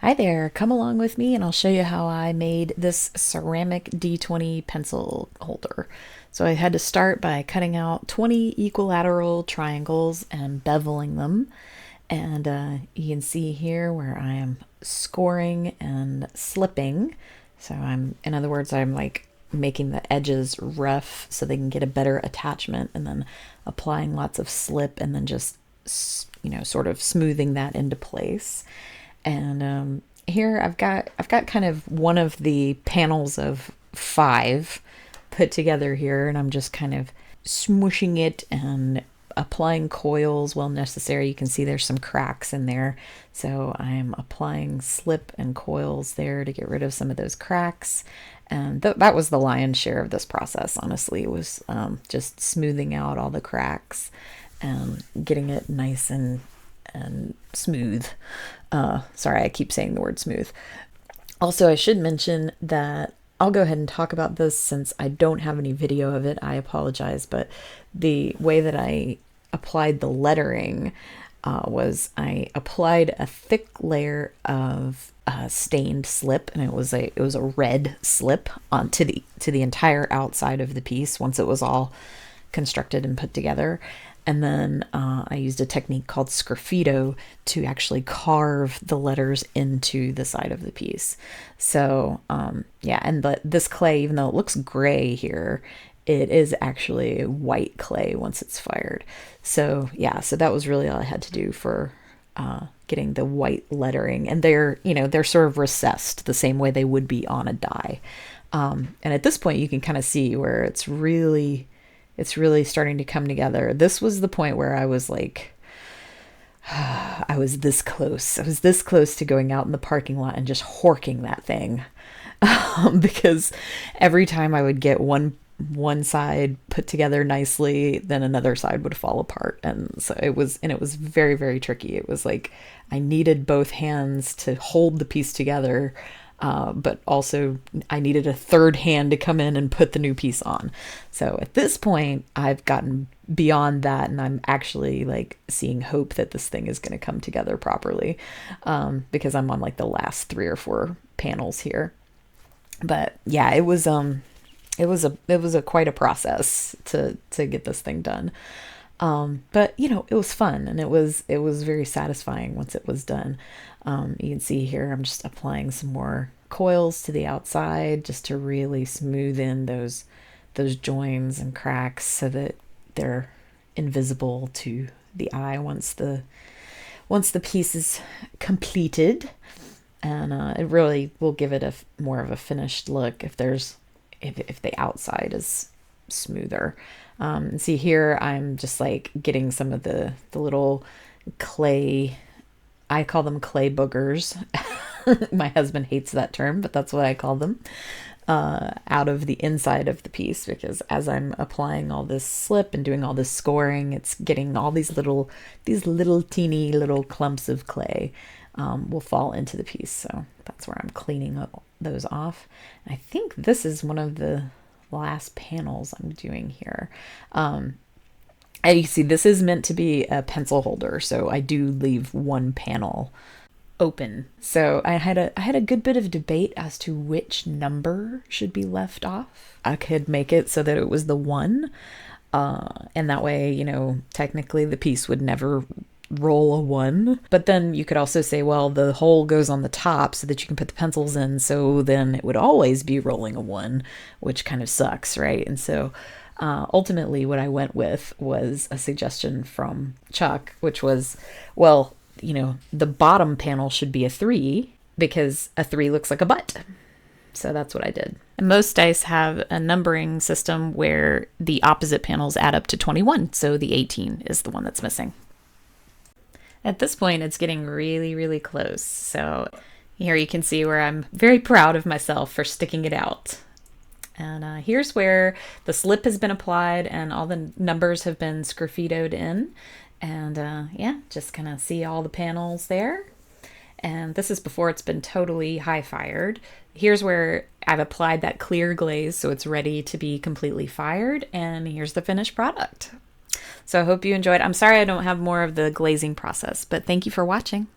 Hi there, come along with me and I'll show you how I made this ceramic D20 pencil holder. So I had to start by cutting out 20 equilateral triangles and beveling them. And you can see here where I am scoring and slipping. So in other words, I'm like making the edges rough so they can get a better attachment, and then applying lots of slip and then just, sort of smoothing that into place. And here I've got kind of one of the panels of five put together here, and I'm just kind of smushing it and applying coils while necessary. You can see there's some cracks in there, so I'm applying slip and coils there to get rid of some of those cracks. And that was the lion's share of this process, honestly. It was just smoothing out all the cracks and getting it nice and smooth. Sorry, I keep saying the word smooth. Also, I should mention that I'll go ahead and talk about this since I don't have any video of it. I apologize, but the way that I applied the lettering was I applied a thick layer of stained slip, and it was a red slip onto the entire outside of the piece once it was all constructed and put together. And then I used a technique called sgraffito to actually carve the letters into the side of the piece. So yeah, and this clay, even though it looks gray here, it is actually white clay once it's fired. So yeah, so that was really all I had to do for getting the white lettering. And they're sort of recessed the same way they would be on a die. And at this point, you can kind of see where it's really starting to come together. This was the point where I was like, I was this close. I was this close to going out in the parking lot and just horking that thing. Because every time I would get one side put together nicely, then another side would fall apart. And so it was very, very tricky. It was like I needed both hands to hold the piece together. But also I needed a third hand to come in and put the new piece on. So at this point, I've gotten beyond that, and I'm actually like seeing hope that this thing is going to come together properly, because I'm on like the last 3 or 4 panels here. But yeah, it was a quite a process to get this thing done. But it was fun, and it was very satisfying once it was done. You can see here I'm just applying some more coils to the outside just to really smooth in those joins and cracks so that they're invisible to the eye once the piece is completed. And it really will give it more of a finished look if the outside is smoother. And see here, I'm just like getting some of the little clay, I call them clay boogers. My husband hates that term, but that's what I call them, out of the inside of the piece, because as I'm applying all this slip and doing all this scoring, it's getting all these little teeny little clumps of clay will fall into the piece. So that's where I'm cleaning those off. And I think this is one of the last panels I'm doing here. And you see, this is meant to be a pencil holder, so I do leave one panel open. So I had a good bit of debate as to which number should be left off. I could make it so that it was the 1, and that way, technically the piece would never roll a 1. But then you could also say, well, the hole goes on the top so that you can put the pencils in, so then it would always be rolling a 1, which kind of sucks, right? And so ultimately what I went with was a suggestion from Chuck, which was, well, the bottom panel should be a 3 because a 3 looks like a butt. So that's what I did. And most dice have a numbering system where the opposite panels add up to 21. So the 18 is the one that's missing. At this point, it's getting really, really close. So here you can see where I'm very proud of myself for sticking it out. And here's where the slip has been applied and all the numbers have been sgraffitoed in. And yeah, just kind of see all the panels there. And this is before it's been totally high fired. Here's where I've applied that clear glaze so it's ready to be completely fired. And here's the finished product. So I hope you enjoyed. I'm sorry I don't have more of the glazing process, but thank you for watching.